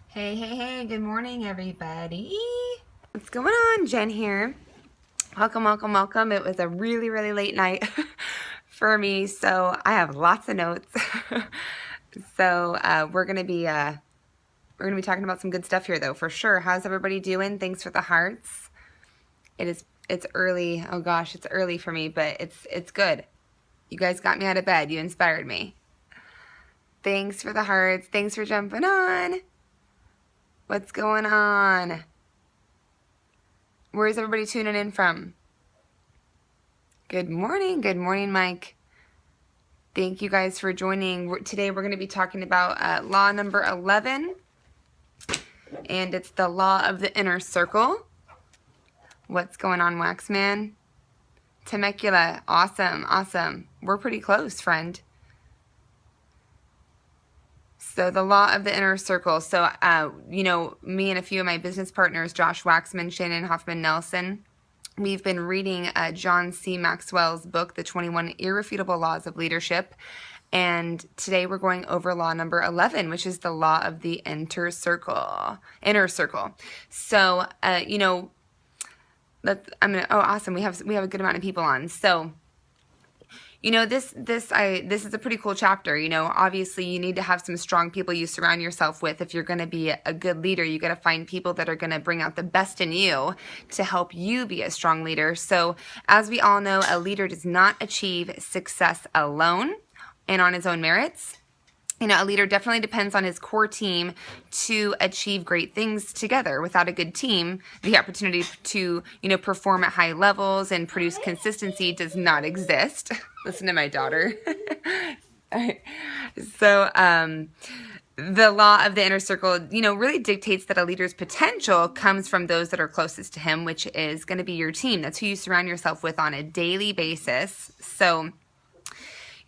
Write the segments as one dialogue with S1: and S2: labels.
S1: Hey, hey, hey, good morning, everybody. What's going on? Jen here. Welcome, welcome, welcome. It was a really, really late night for me, so I have lots of notes. So we're gonna be talking about some good stuff here, though, for sure. How's everybody doing? Thanks for the hearts. It's early. Oh gosh, it's early for me, but it's good. You guys got me out of bed. You inspired me. Thanks for the hearts. Thanks for jumping on. What's going on? Where's everybody tuning in from? Good morning, Mike. Thank you guys for joining. Today we're going to be talking about law number 11, and it's the law of the inner circle. What's going on, Waxman? Temecula, awesome, awesome. We're pretty close, friend. So the law of the inner circle. So, me and a few of my business partners, Josh Waxman, Shannon Hoffman-Nelson, we've been reading John C. Maxwell's book, The 21 Irrefutable Laws of Leadership. And today we're going over law number 11, which is the law of the inner circle. So, awesome. We have a good amount of people on. So, this is a pretty cool chapter. Obviously you need to have some strong people you surround yourself with. If you're going to be a good leader, you got to find people that are going to bring out the best in you to help you be a strong leader. So as we all know, a leader does not achieve success alone and on his own merits. A leader definitely depends on his core team to achieve great things together. Without a good team, the opportunity to, perform at high levels and produce consistency does not exist. Listen to my daughter. So, the law of the inner circle, really dictates that a leader's potential comes from those that are closest to him, which is going to be your team. That's who you surround yourself with on a daily basis. So,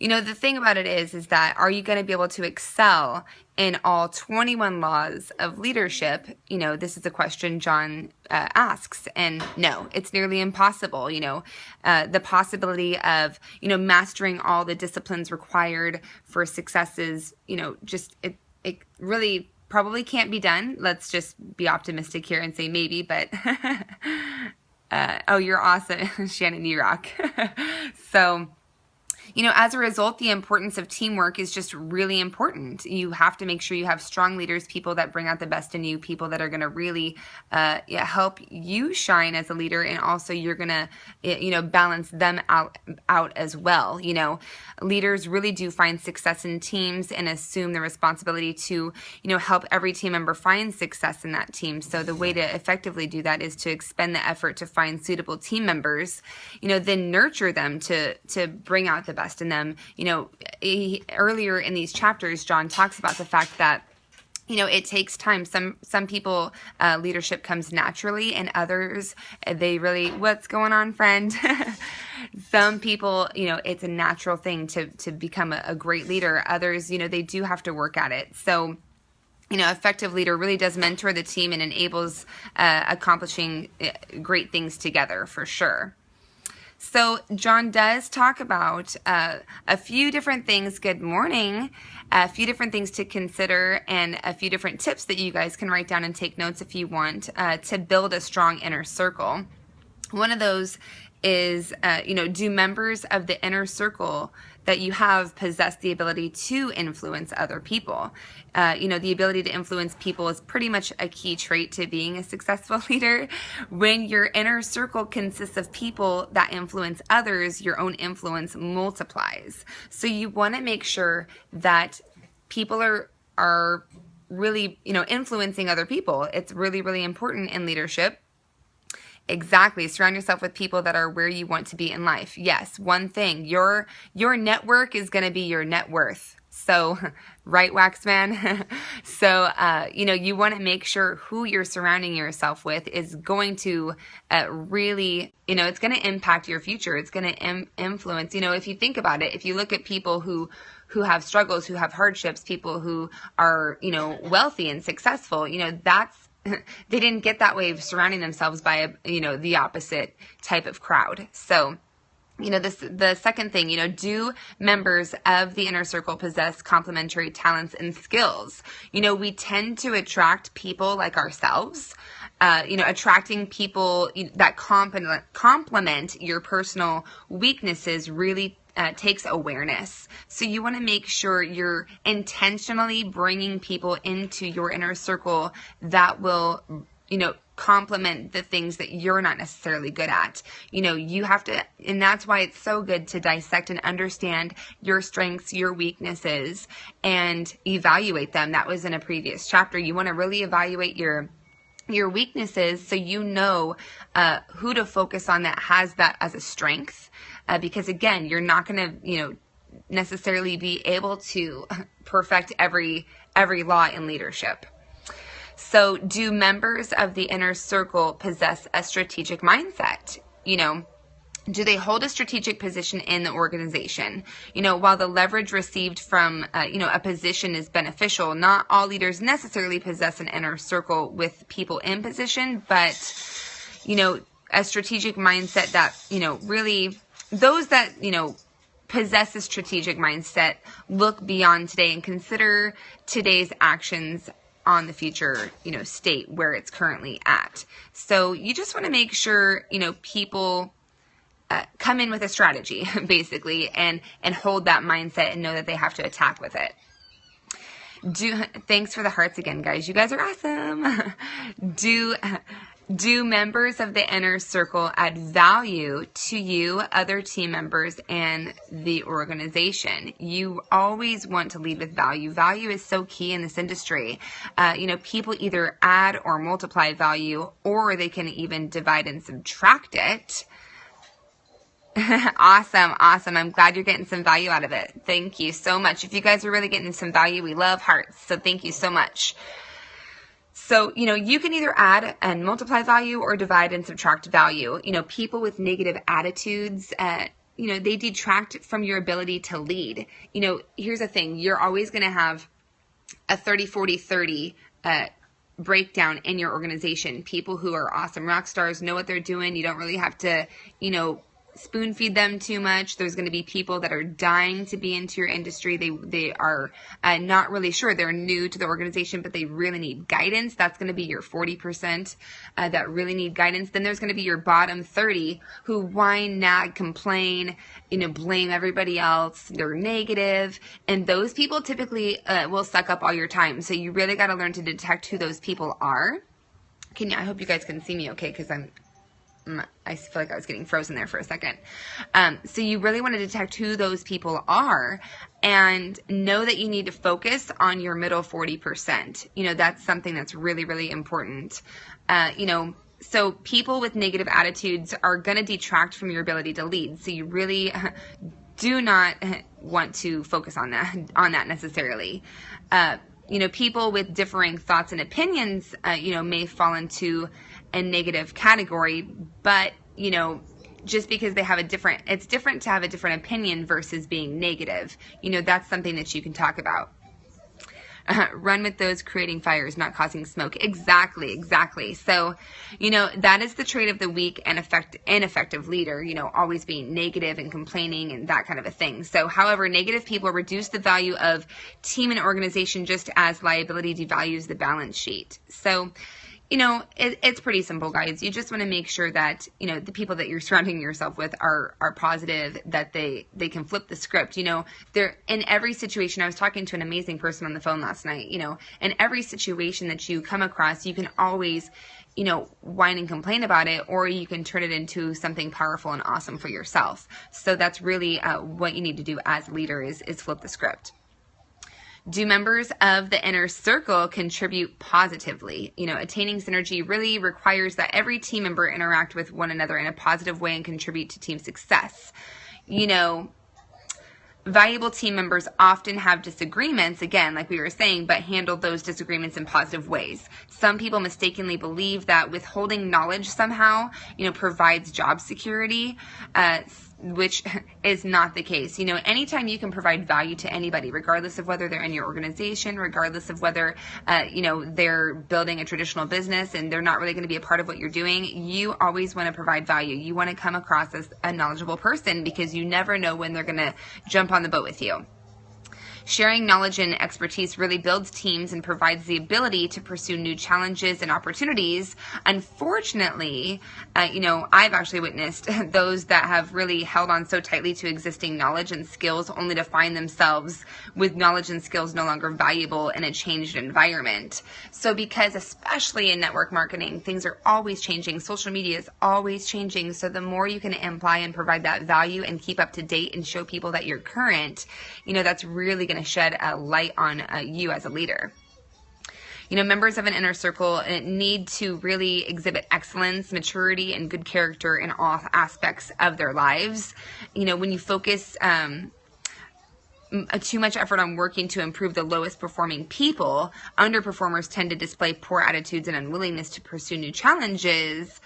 S1: the thing about it is that are you going to be able to excel in all 21 laws of leadership? This is a question John asks, and no, it's nearly impossible. The possibility of, mastering all the disciplines required for successes, it really probably can't be done. Let's just be optimistic here and say maybe, but oh, you're awesome, Shannon, you rock. So, as a result, the importance of teamwork is just really important. You have to make sure you have strong leaders, people that bring out the best in you, people that are going to really help you shine as a leader, and also you're going to, balance them out as well. Leaders really do find success in teams and assume the responsibility to, help every team member find success in that team. So the way to effectively do that is to expend the effort to find suitable team members, then nurture them to bring out the best in them. Earlier in these chapters, John talks about the fact that it takes time. Some people, leadership comes naturally, and others, they really, what's going on, friend? Some people, it's a natural thing to become a great leader. Others, they do have to work at it. So, effective leader really does mentor the team and enables accomplishing great things together, for sure. So John does talk about a few different things. Good morning. A few different things to consider and a few different tips that you guys can write down and take notes if you want to build a strong inner circle. One of those is, do members of the inner circle that you have possess the ability to influence other people? The ability to influence people is pretty much a key trait to being a successful leader. When your inner circle consists of people that influence others, your own influence multiplies. So you want to make sure that people are really, influencing other people. It's really, really important in leadership. Exactly. Surround yourself with people that are where you want to be in life. Yes, one thing, your network is going to be your net worth. So, right, Waxman? So, you want to make sure who you're surrounding yourself with is going to really, it's going to impact your future. It's going to influence, if you think about it, if you look at people who have struggles, who have hardships, people who are, wealthy and successful, that's, they didn't get that way of surrounding themselves by the opposite type of crowd. So The second thing, do members of the inner circle possess complementary talents and skills? We tend to attract people like ourselves. Attracting people that complement your personal weaknesses really takes awareness. So you want to make sure you're intentionally bringing people into your inner circle that will, complement the things that you're not necessarily good at. You have to, and that's why it's so good to dissect and understand your strengths, your weaknesses, and evaluate them. That was in a previous chapter. You want to really evaluate your weaknesses so you know who to focus on that has that as a strength. Because again, you're not going to, necessarily be able to perfect every law in leadership. So do members of the inner circle possess a strategic mindset? Do they hold a strategic position in the organization? While the leverage received from, a position is beneficial, not all leaders necessarily possess an inner circle with people in position, but, a strategic mindset that, really those that, possess a strategic mindset look beyond today and consider today's actions on the future, state where it's currently at. So you just want to make sure, people come in with a strategy, basically, and hold that mindset and know that they have to attack with it. Thanks for the hearts again, guys. You guys are awesome. Do members of the inner circle add value to you, other team members, and the organization? You always want to lead with value. Value is so key in this industry. People either add or multiply value, or they can even divide and subtract it. Awesome. I'm glad you're getting some value out of it. Thank you so much. If you guys are really getting some value, we love hearts. So thank you so much. So, you can either add and multiply value or divide and subtract value. People with negative attitudes, they detract from your ability to lead. Here's the thing. You're always going to have a 30-40-30 breakdown in your organization. People who are awesome rock stars know what they're doing. You don't really have to, spoon feed them too much. There's going to be people that are dying to be into your industry. They are not really sure. They're new to the organization, but they really need guidance. That's going to be your 40% that really need guidance. Then there's going to be your bottom 30 who whine, nag, complain, blame everybody else. They're negative. And those people typically will suck up all your time. So you really got to learn to detect who those people are. I hope you guys can see me okay, because I feel like I was getting frozen there for a second. So you really want to detect who those people are and know that you need to focus on your middle 40%. That's something that's really, really important. So people with negative attitudes are going to detract from your ability to lead. So you really do not want to focus on that necessarily. People with differing thoughts and opinions, may fall into a negative category, but, just because they have it's different to have a different opinion versus being negative. That's something that you can talk about. Run with those creating fires, not causing smoke. Exactly. So, that is the trait of the weak and ineffective leader, always being negative and complaining and that kind of a thing. So, however, negative people reduce the value of team and organization just as liability devalues the balance sheet. So, it's pretty simple, guys. You just want to make sure that, the people that you're surrounding yourself with are positive, that they can flip the script. They're in every situation. I was talking to an amazing person on the phone last night. In every situation that you come across, you can always, whine and complain about it, or you can turn it into something powerful and awesome for yourself. So that's really what you need to do as a leader is flip the script. Do members of the inner circle contribute positively? Attaining synergy really requires that every team member interact with one another in a positive way and contribute to team success. Valuable team members often have disagreements, again, like we were saying, but handle those disagreements in positive ways. Some people mistakenly believe that withholding knowledge somehow, provides job security. which is not the case. You know, anytime you can provide value to anybody, regardless of whether they're in your organization, regardless of whether, you know, they're building a traditional business and they're not really going to be a part of what you're doing, you always want to provide value. You want to come across as a knowledgeable person because you never know when they're going to jump on the boat with you. Sharing knowledge and expertise really builds teams and provides the ability to pursue new challenges and opportunities. Unfortunately, you know, I've actually witnessed those that have really held on so tightly to existing knowledge and skills only to find themselves with knowledge and skills no longer valuable in a changed environment. So because especially in network marketing, things are always changing. Social media is always changing. So the more you can imply and provide that value and keep up to date and show people that you're current, you know, that's really going to shed a light on you as a leader. You know, members of an inner circle need to really exhibit excellence, maturity, and good character in all aspects of their lives. You know, when you focus too much effort on working to improve the lowest performing people, underperformers tend to display poor attitudes and unwillingness to pursue new challenges,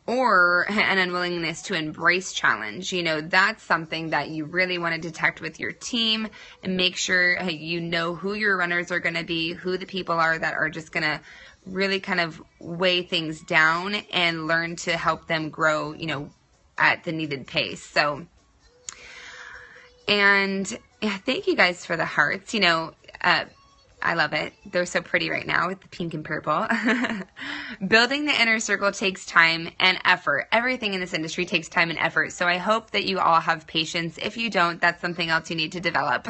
S1: or an unwillingness to embrace challenge. You know, that's something that you really want to detect with your team and make sure you know who your runners are going to be, who the people are that are just going to really kind of weigh things down and learn to help them grow, you know, at the needed pace. So, and yeah, thank you guys for the hearts. You know, I love it. They're so pretty right now with the pink and purple. Building the inner circle takes time and effort. Everything in this industry takes time and effort. So I hope that you all have patience. If you don't, that's something else you need to develop.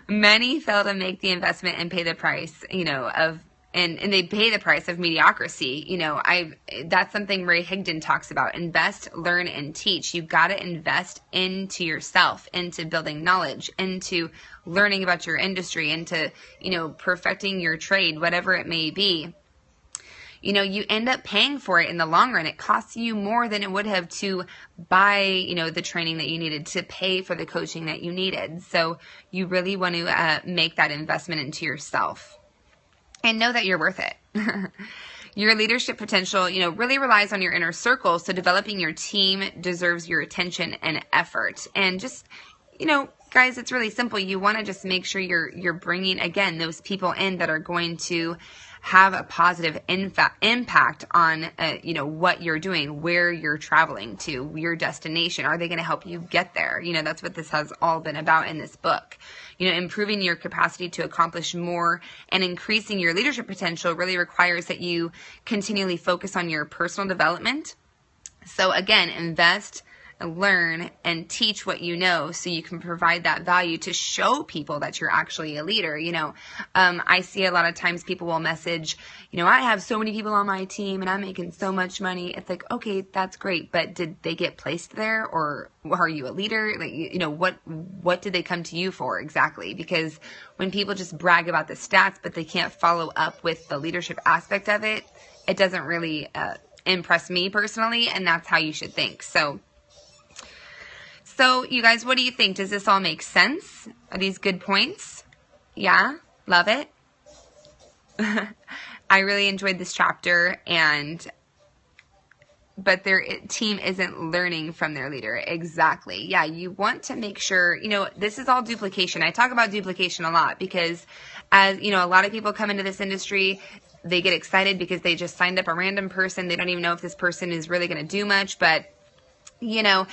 S1: Many fail to make the investment and pay the price, you know, and they pay the price of mediocrity. You know, that's something Ray Higdon talks about. Invest, learn, and teach. You got to invest into yourself, into building knowledge, into learning about your industry, into, you know, perfecting your trade, whatever it may be. You know, you end up paying for it in the long run. It costs you more than it would have to buy, you know, the training that you needed, to pay for the coaching that you needed. So you really want to make that investment into yourself. And know that you're worth it. Your leadership potential, you know, really relies on your inner circle. So developing your team deserves your attention and effort. And just, you know, guys, it's really simple. You want to just make sure you're bringing, again, those people in that are going to have a positive impact on, you know, what you're doing, where you're traveling to, your destination. Are they going to help you get there? You know, that's what this has all been about in this book. You know, improving your capacity to accomplish more and increasing your leadership potential really requires that you continually focus on your personal development. So again, invest, learn, and teach what you know so you can provide that value to show people that you're actually a leader. You know, I see a lot of times people will message, you know, I have so many people on my team and I'm making so much money. It's like, okay, that's great, but did they get placed there, or are you a leader? Like, you know, what did they come to you for exactly? Because when people just brag about the stats, but they can't follow up with the leadership aspect of it, it doesn't really impress me personally, and that's how you should think. So you guys, what do you think? Does this all make sense? Are these good points? Yeah? Love it? I really enjoyed this chapter, but their team isn't learning from their leader. Exactly. Yeah, you want to make sure, you know, this is all duplication. I talk about duplication a lot because, as you know, a lot of people come into this industry, they get excited because they just signed up a random person. They don't even know if this person is really going to do much, but you know,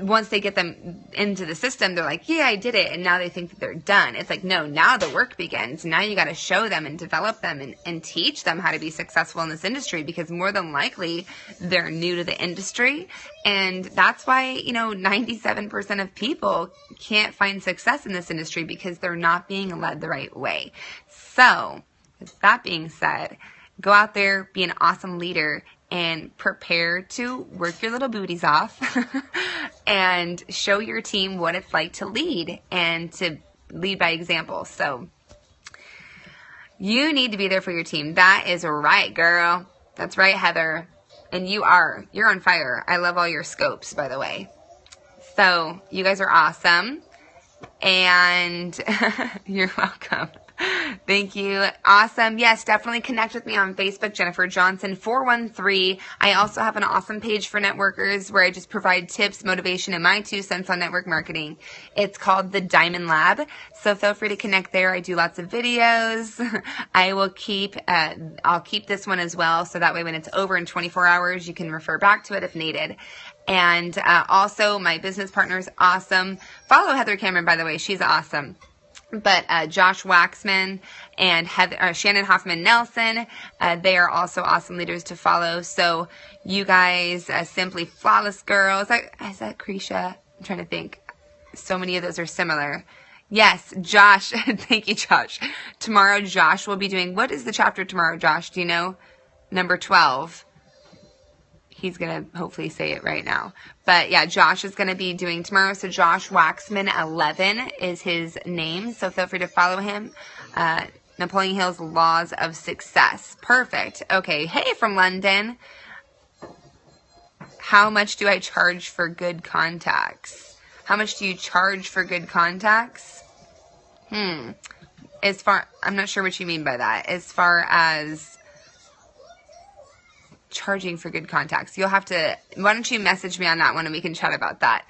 S1: once they get them into the system, they're like, yeah, I did it. And now they think that they're done. It's like, no, now the work begins. Now you got to show them and develop them and teach them how to be successful in this industry, because more than likely they're new to the industry. And that's why, you know, 97% of people can't find success in this industry because they're not being led the right way. So with that being said, go out there, be an awesome leader, and prepare to work your little booties off and show your team what it's like to lead and to lead by example. So you need to be there for your team. That is right, girl. That's right, Heather. And you're on fire. I love all your scopes, by the way. So you guys are awesome. And you're welcome. Thank you. Awesome. Yes, definitely connect with me on Facebook, Jennifer Johnson 413. I also have an awesome page for networkers where I just provide tips, motivation, and my 2 cents on network marketing. It's called the Diamond Lab. So feel free to connect there. I do lots of videos. I will I'll keep this one as well. So that way when it's over in 24 hours, you can refer back to it if needed. And also my business partner is awesome. Follow Heather Cameron, by the way. She's awesome. But Josh Waxman and Shannon Hoffman Nelson, they are also awesome leaders to follow. So you guys, Simply Flawless Girl, is that Krisha? I'm trying to think. So many of those are similar. Yes, Josh. Thank you, Josh. Tomorrow, Josh will be doing, what is the chapter tomorrow, Josh? Do you know? Number 12. He's going to hopefully say it right now. But yeah, Josh is going to be doing tomorrow. So Josh Waxman 11 is his name. So feel free to follow him. Napoleon Hill's Laws of Success. Perfect. Okay. Hey, from London. How much do I charge for good contacts? How much do you charge for good contacts? I'm not sure what you mean by that. As far as charging for good contacts, you'll have to, why don't you message me on that one and we can chat about that.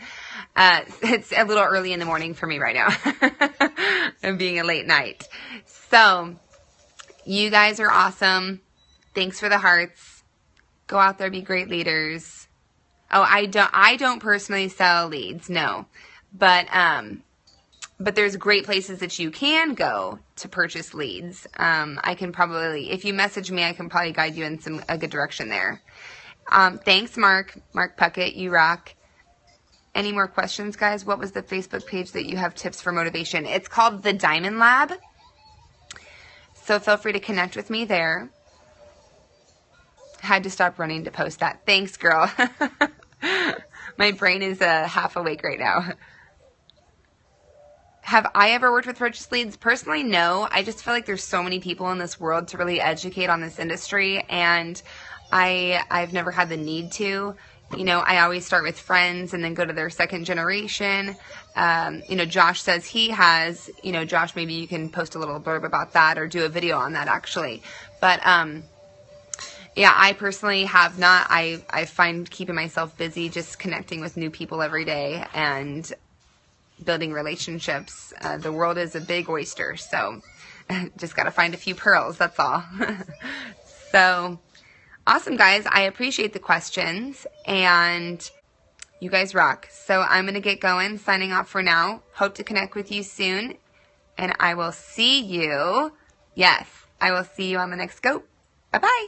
S1: It's a little early in the morning for me right now. I'm being a late night. So you guys are awesome. Thanks for the hearts. Go out there, be great leaders. Oh, I don't personally sell leads, no. But there's great places that you can go to purchase leads. I can probably, if you message me, I can probably guide you in a good direction there. Thanks, Mark Puckett. You rock. Any more questions, guys? What was the Facebook page that you have tips for motivation? It's called the Diamond Lab. So feel free to connect with me there. Had to stop running to post that. Thanks, girl. My brain is half awake right now. Have I ever worked with purchase leads? Personally, no. I just feel like there's so many people in this world to really educate on this industry, and I've never had the need to. You know, I always start with friends and then go to their second generation. Josh says he has, Josh, maybe you can post a little blurb about that or do a video on that actually. But, yeah, I personally have not. I find keeping myself busy just connecting with new people every day and building relationships. The world is a big oyster, so just got to find a few pearls, that's all. So awesome, guys. I appreciate the questions, and you guys rock. So I'm going to get going, signing off for now. Hope to connect with you soon, and I will see you. Yes, I will see you on the next scope. Bye-bye.